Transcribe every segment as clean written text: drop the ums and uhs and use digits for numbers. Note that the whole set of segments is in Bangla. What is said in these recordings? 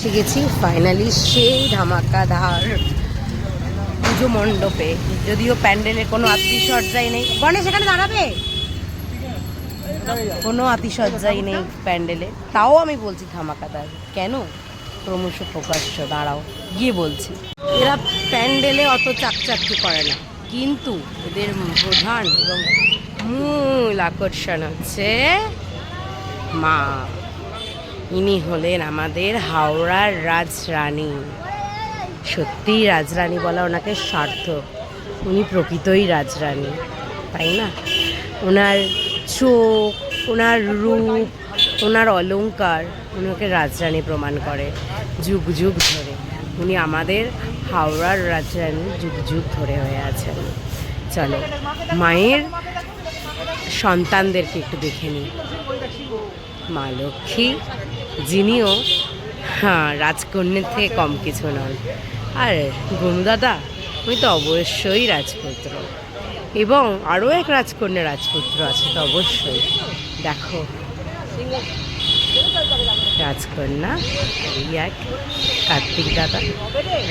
এসে গেছি ফাইনালি সেই ধামাকাধার পুজো মণ্ডপে। যদিও প্যান্ডেলের কোনো আতিশয্যাই নেই। গণেশ এখানে দাঁড়াবে, কোনো আতিশয্যাই নেই প্যান্ডেলে, তাও আমি বলছি ধামাকাদার। কেন? ক্রমশ প্রকাশ্য, দাঁড়াও গিয়ে বলছি। এরা প্যান্ডেলে অত চাকচাকি করে না, কিন্তু এদের প্রধান এবং মূল আকর্ষণ হচ্ছে মা। ইনি হলেন আমাদের হাওড়ার রাজরানী। সত্যিই রাজরানী বলা ওনাকে সার্থক, উনি প্রকৃতই রাজরানী, তাই না? ওনার চোখ, ওনার রূপ, ওনার অলংকার ওনাকে রাজরানী প্রমাণ করে যুগ যুগ ধরে। উনি আমাদের হাওড়ার রাজরানী যুগ যুগ ধরে হয়ে আছেন। চলো মায়ের সন্তানদেরকে একটু দেখে নিই। মা লক্ষ্মী, যিনিও রাজকন্যার থেকে কম কিছু নন। আর গুরুদাদা, উনি তো অবশ্যই রাজপুত্র, এবং আরও এক রাজকন্যা রাজপুত্র আছে তো অবশ্যই। দেখো রাজকন্যা, এই এক কার্তিক দাদা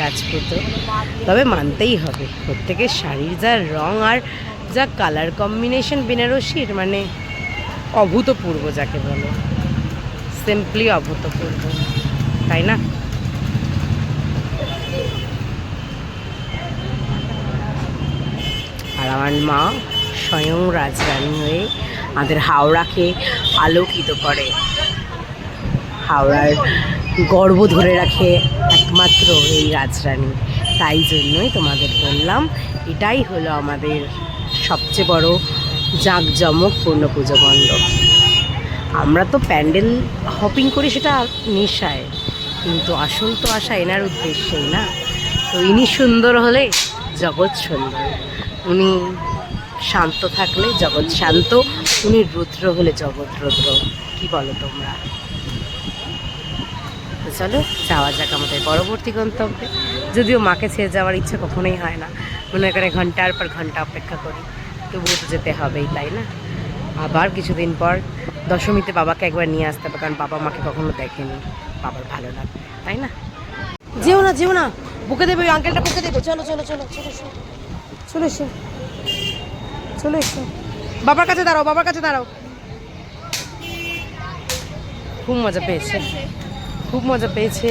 রাজপুত্র। তবে মানতেই হবে প্রত্যেকের শাড়ির যা রং আর যা কালার কম্বিনেশন বেনারসির, মানে অভূতপূর্ব, যাকে বলে সিম্পলি অভূতপূর্ব, তাই না? আর আমার মা স্বয়ং রাজরানী হয়ে আমাদের হাওড়াকে আলোকিত করে, হাওড়ার গর্ব ধরে রাখে একমাত্র এই রাজরানী। তাই জন্যই তোমাদের বললাম, এটাই হলো আমাদের সবচেয়ে বড় জাঁকজমকপূর্ণ পুজো মণ্ডপ। আমরা তো প্যান্ডেল হপিং করি সেটা নেশায়, কিন্তু আসল তো আসা এনার উদ্দেশ্যেই না। তো ইনি সুন্দর হলে জগৎ সুন্দর, উনি শান্ত থাকলে জগৎ শান্ত, উনি রুদ্র হলে জগৎ রুদ্র। কি বলো তোমরা? তো চলো যাওয়া যাক আমাদের পরবর্তী গন্তব্যে। যদিও মাকে ছেড়ে যাওয়ার ইচ্ছা কখনোই হয় না, মনে করে ঘন্টার পর ঘন্টা অপেক্ষা করি, তবুও তো যেতে হবেই, তাই না? আবার কিছুদিন পর দশমীতে বাবাকে একবার নিয়ে আসতে হবে, কারণ বাবা মাকে কখনো দেখেনি, বাবার ভালো লাগবে, তাই না? যেও না যেও না, বুকে দেবে, ওই আঙ্কেলটা বুকে দেবে। চলো চলো চলো চলো চলে এসো, চলে এসো, বাবার কাছে দাঁড়াও, বাবার কাছে দাঁড়াও। খুব মজা পেয়েছে, খুব মজা পেয়েছে।